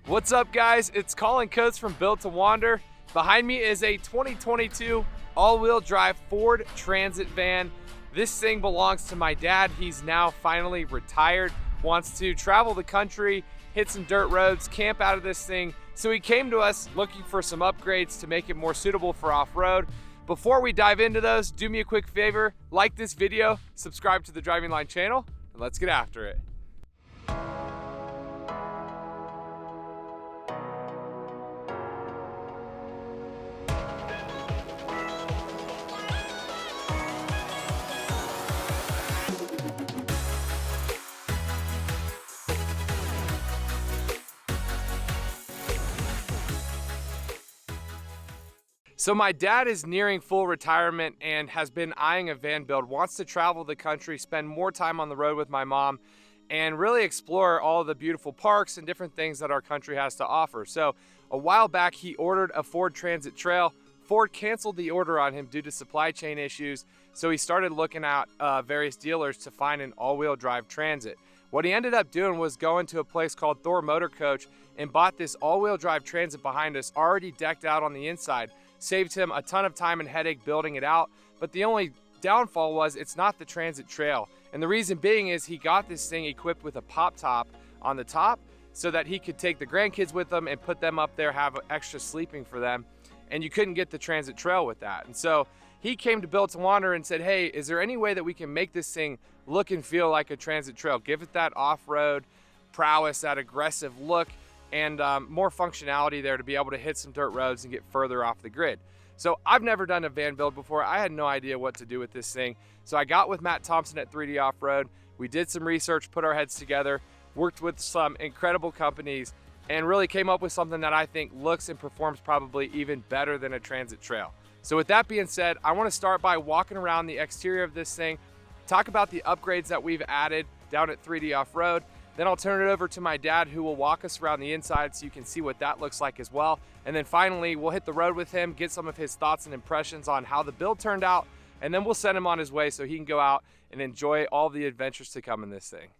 What's up, guys? It's Collin Coach from Built2Wander. Behind me is a 2022 all-wheel drive Ford Transit van. This thing belongs to my dad. He's now finally retired, wants to travel the country, hit some dirt roads, camp out of this thing. So he came to us looking for some upgrades to make it more suitable for off-road. Before we dive into those, do me a quick favor, like this video, subscribe to the Driving Line channel, and let's get after it. So my dad is nearing full retirement and has been eyeing a van build, wants to travel the country, spend more time on the road with my mom, and really explore all the beautiful parks and different things that our country has to offer. So a while back, he ordered a Ford Transit Trail. Ford canceled the order on him due to supply chain issues, so he started looking at various dealers to find an all-wheel drive Transit. What he ended up doing was going to a place called Thor Motor Coach and bought this all-wheel drive Transit behind us, already decked out on the inside. Saved him a ton of time and headache building it out, but the only downfall was it's not the Transit Trail. And the reason being is he got this thing equipped with a pop top on the top so that he could take the grandkids with him and put them up there, have extra sleeping for them. And you couldn't get the Transit Trail with that. And so he came to Built2Wander and said, hey, is there any way that we can make this thing look and feel like a Transit Trail? Give it that off-road prowess, that aggressive look, and more functionality there to be able to hit some dirt roads and get further off the grid. So I've never done a van build before. I had no idea what to do with this thing. So I got with Matt Thompson at 3D Off-Road. We did some research, put our heads together, worked with some incredible companies, and really came up with something that I think looks and performs probably even better than a Transit Trail. So with that being said, I want to start by walking around the exterior of this thing, talk about the upgrades that we've added down at 3D Off-Road. Then I'll turn it over to my dad, who will walk us around the inside so you can see what that looks like as well. And then finally, we'll hit the road with him, get some of his thoughts and impressions on how the build turned out, and then we'll send him on his way so he can go out and enjoy all the adventures to come in this thing.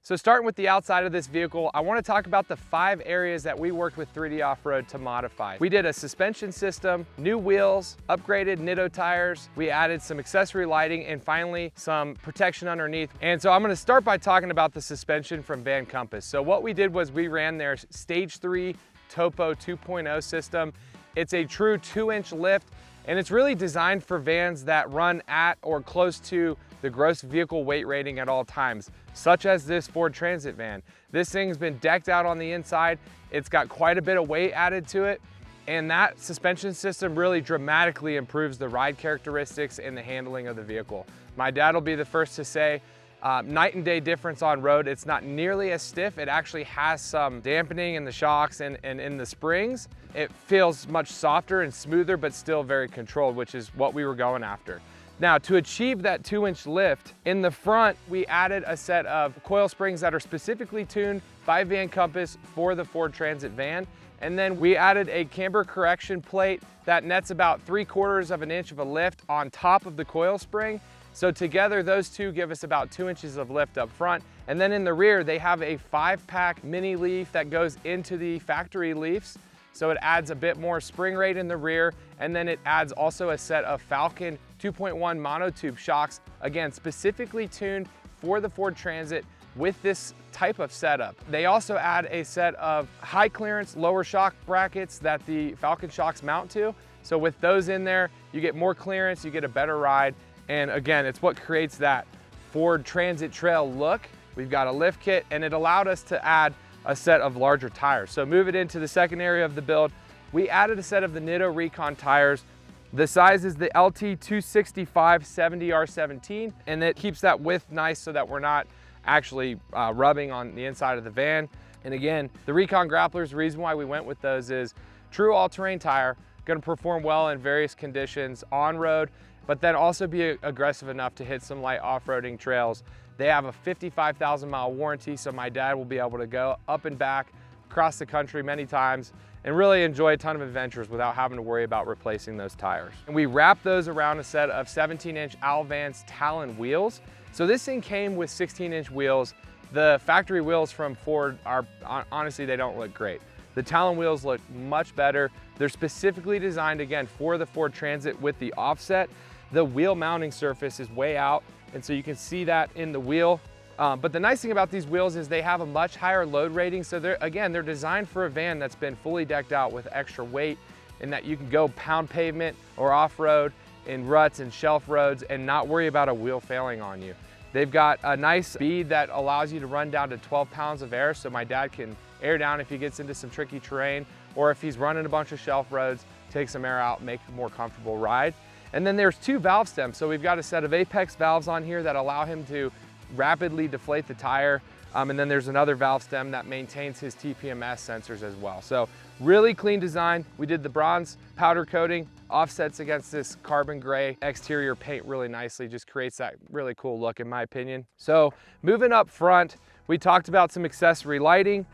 So starting with the outside of this vehicle, I want to talk about the 5 areas that we worked with 3D Off-Road to modify. We did a suspension system, new wheels, upgraded Nitto tires, we added some accessory lighting, and finally some protection underneath. And so I'm going to start by talking about the suspension from Van Compass. So what we did was we ran their Stage 3 Topo 2.0 system. It's a true 2-inch lift, and it's really designed for vans that run at or close to the gross vehicle weight rating at all times, such as this Ford Transit van. This thing's been decked out on the inside. It's got quite a bit of weight added to it, and that suspension system really dramatically improves the ride characteristics and the handling of the vehicle. My dad will be the first to say, night and day difference on road. It's not nearly as stiff. It actually has some dampening in the shocks and in the springs. It feels much softer and smoother, but still very controlled, which is what we were going after. Now, to achieve that 2-inch lift, in the front, we added a set of coil springs that are specifically tuned by Van Compass for the Ford Transit van. And then we added a camber correction plate that nets about 3/4 of an inch of a lift on top of the coil spring. So together, those two give us about 2 inches of lift up front. And then in the rear, they have a 5-pack mini leaf that goes into the factory leafs. So it adds a bit more spring rate in the rear, and then it adds also a set of Falcon 2.1 monotube shocks, again, specifically tuned for the Ford Transit with this type of setup. They also add a set of high clearance, lower shock brackets that the Falcon shocks mount to. So with those in there, you get more clearance, you get a better ride, and again, it's what creates that Ford Transit Trail look. We've got a lift kit, and it allowed us to add a set of larger tires. So moving into the second area of the build, we added a set of the Nitto Recon tires. The size is the LT 265 70R17, and it keeps that width nice so that we're not actually rubbing on the inside of the van. And again, the Recon Grapplers, the reason why we went with those is true all-terrain tire, gonna perform well in various conditions on road, but then also be aggressive enough to hit some light off-roading trails. They have a 55,000 mile warranty, so my dad will be able to go up and back across the country many times and really enjoy a ton of adventures without having to worry about replacing those tires. And we wrapped those around a set of 17-inch Alvance Talon wheels. So this thing came with 16-inch wheels. The factory wheels from Ford are, honestly, they don't look great. The Talon wheels look much better. They're specifically designed, again, for the Ford Transit with the offset. The wheel mounting surface is way out, and so you can see that in the wheel. But the nice thing about these wheels is they have a much higher load rating. So they're designed for a van that's been fully decked out with extra weight, and that you can go pound pavement or off-road in ruts and shelf roads and not worry about a wheel failing on you. They've got a nice speed that allows you to run down to 12 pounds of air, so my dad can air down if he gets into some tricky terrain, or if he's running a bunch of shelf roads, take some air out, make a more comfortable ride. And then there's 2 valve stems. So we've got a set of Apex valves on here that allow him to rapidly deflate the tire. And then there's another valve stem that maintains his TPMS sensors as well. So really clean design. We did the bronze powder coating, offsets against this carbon gray exterior paint really nicely, just creates that really cool look in my opinion. So moving up front, we talked about some accessory lighting.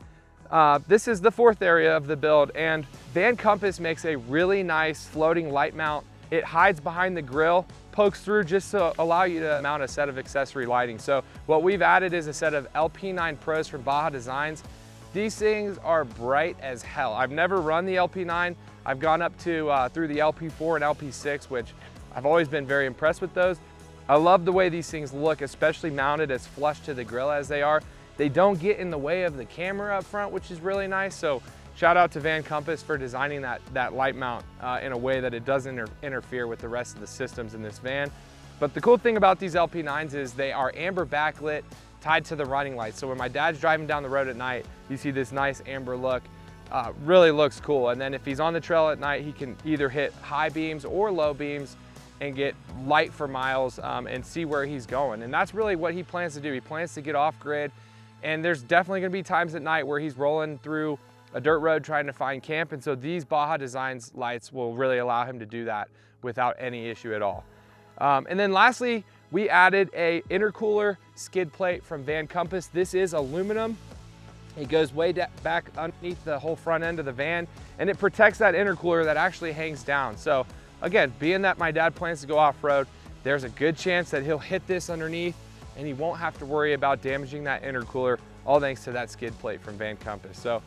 This is the 4th area of the build, and Van Compass makes a really nice floating light mount. It hides behind the grill, pokes through just to allow you to mount a set of accessory lighting. So what we've added is a set of LP9 Pros from Baja Designs. These things are bright as hell. I've never run the LP9. I've gone up to through the LP4 and LP6, which I've always been very impressed with those. I love the way these things look, especially mounted as flush to the grill as they are. They don't get in the way of the camera up front, which is really nice. So shout out to Van Compass for designing that light mount in a way that it doesn't interfere with the rest of the systems in this van. But the cool thing about these LP9s is they are amber backlit, tied to the running lights. So when my dad's driving down the road at night, you see this nice amber look. Really looks cool. And then if he's on the trail at night, he can either hit high beams or low beams and get light for miles and see where he's going. And that's really what he plans to do. He plans to get off grid. And there's definitely gonna be times at night where he's rolling through a dirt road trying to find camp. And so these Baja Designs lights will really allow him to do that without any issue at all. And then lastly, we added a intercooler skid plate from Van Compass. This is aluminum. It goes way back underneath the whole front end of the van, and it protects that intercooler that actually hangs down. So again, being that my dad plans to go off-road, there's a good chance that he'll hit this underneath and he won't have to worry about damaging that intercooler, all thanks to that skid plate from Van Compass. So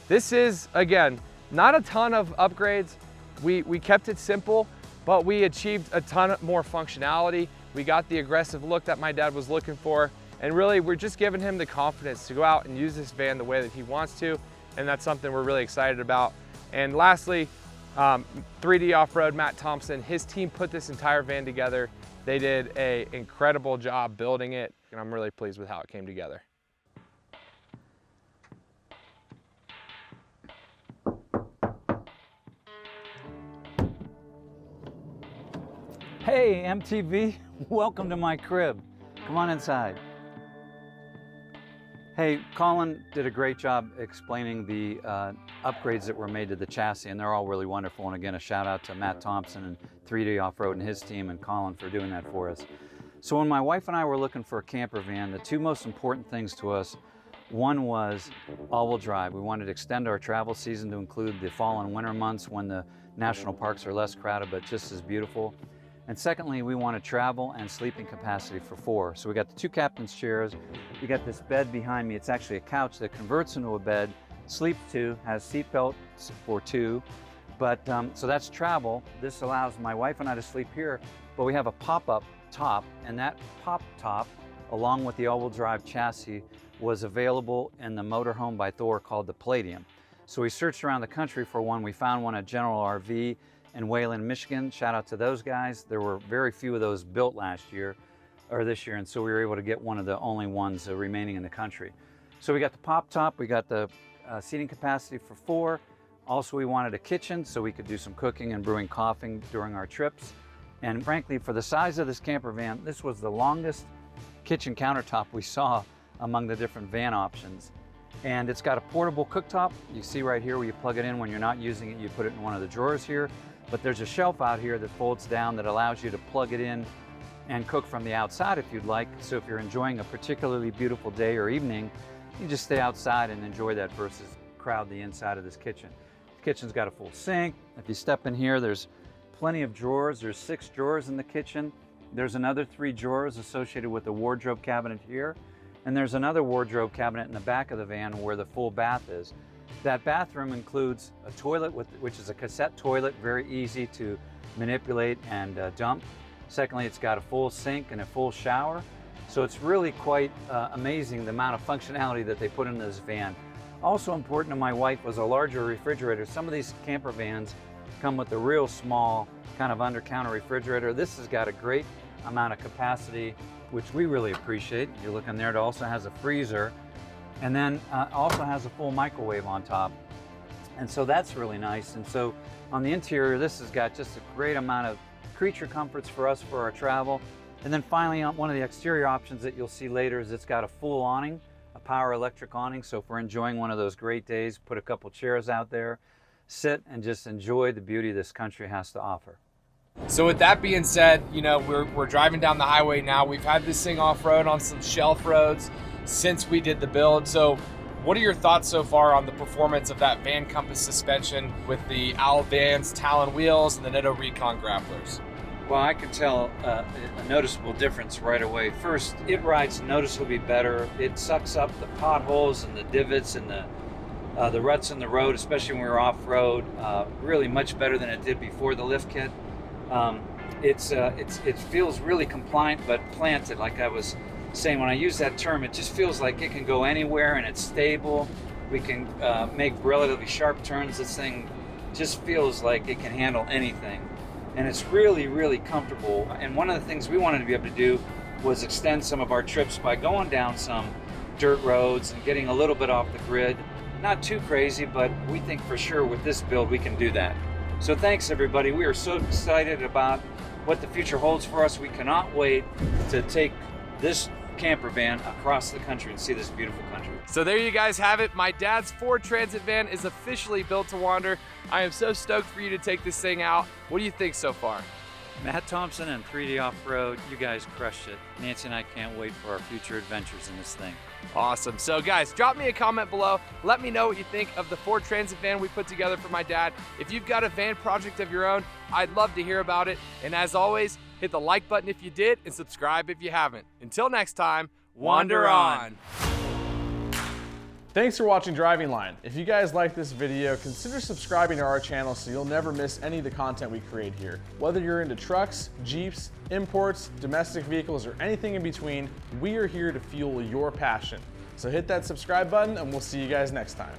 this is, again, not a ton of upgrades. We kept it simple, but we achieved a ton more functionality. We got the aggressive look that my dad was looking for. And really, we're just giving him the confidence to go out and use this van the way that he wants to. And that's something we're really excited about. And lastly, 3D Off-Road, Matt Thompson, his team put this entire van together. They did an incredible job building it, and I'm really pleased with how it came together. Hey MTV, welcome to my crib. Come on inside. Hey, Collin did a great job explaining the upgrades that were made to the chassis, and they're all really wonderful. And again, a shout out to Matt Thompson and 3D Off-Road and his team, and Collin for doing that for us. So when my wife and I were looking for a camper van, the 2 most important things to us, one was all-wheel drive. We wanted to extend our travel season to include the fall and winter months when the national parks are less crowded but just as beautiful. And secondly, we want to travel and sleeping capacity for 4. So we got the 2 captain's chairs. We got this bed behind me. It's actually a couch that converts into a bed, sleeps 2, has seat belts for 2. But so that's travel. This allows my wife and I to sleep here, but we have a pop-up top, and that pop top, along with the all-wheel drive chassis, was available in the motorhome by Thor called the Palladium. So we searched around the country for one. We found one at General RV in Wayland, Michigan. Shout out to those guys. There were very few of those built last year, or this year, and so we were able to get one of the only ones remaining in the country. So we got the pop top, we got the seating capacity for 4. Also, we wanted a kitchen so we could do some cooking and brewing coffee during our trips. And frankly, for the size of this camper van, this was the longest kitchen countertop we saw among the different van options. And it's got a portable cooktop. You see right here where you plug it in when you're not using it, you put it in one of the drawers here. But there's a shelf out here that folds down that allows you to plug it in and cook from the outside if you'd like. So if you're enjoying a particularly beautiful day or evening, you just stay outside and enjoy that versus crowd the inside of this kitchen. The kitchen's got a full sink. If you step in here, there's plenty of drawers. There's 6 drawers in the kitchen. There's another 3 drawers associated with the wardrobe cabinet here. And there's another wardrobe cabinet in the back of the van where the full bath is. That bathroom includes a toilet, which is a cassette toilet, very easy to manipulate and dump. Secondly, it's got a full sink and a full shower. So it's really quite amazing the amount of functionality that they put in this van. Also important to my wife was a larger refrigerator. Some of these camper vans come with a real small kind of under-counter refrigerator. This has got a great amount of capacity, which we really appreciate. You're looking there, it also has a freezer, and then also has a full microwave on top. And so that's really nice. And so on the interior, this has got just a great amount of creature comforts for us for our travel. And then finally, on one of the exterior options that you'll see later is it's got a full awning, a power electric awning. So if we're enjoying one of those great days, put a couple chairs out there, sit and just enjoy the beauty this country has to offer. So with that being said, you know, we're driving down the highway now. We've had this thing off-road on some shelf roads since we did the build. So what are your thoughts so far on the performance of that Van Compass suspension with the Van's Talon wheels and the Nitto Recon Grapplers? Well, I can tell a noticeable difference right away. First, it rides noticeably better. It sucks up the potholes and the divots and the ruts in the road, especially when we were off-road, really much better than it did before the lift kit. It feels really compliant but planted, like I was saying. When I use that term, it just feels like it can go anywhere and it's stable. We can make relatively sharp turns. This thing just feels like it can handle anything. And it's really, really comfortable. And one of the things we wanted to be able to do was extend some of our trips by going down some dirt roads and getting a little bit off the grid. Not too crazy, but we think for sure with this build we can do that. So thanks everybody. We are so excited about what the future holds for us. We cannot wait to take this camper van across the country and see this beautiful country. So there you guys have it. My dad's Ford Transit van is officially built to wander. I am so stoked for you to take this thing out. What do you think so far? Matt Thompson and 3D Off-Road, you guys crushed it. Nancy and I can't wait for our future adventures in this thing. Awesome. So guys, drop me a comment below. Let me know what you think of the Ford Transit van we put together for my dad. If you've got a van project of your own, I'd love to hear about it. And as always, hit the like button if you did and subscribe if you haven't. Until next time, wander on. Thanks for watching Driving Line. If you guys like this video, consider subscribing to our channel so you'll never miss any of the content we create here. Whether you're into trucks, Jeeps, imports, domestic vehicles, or anything in between, we are here to fuel your passion. So hit that subscribe button and we'll see you guys next time.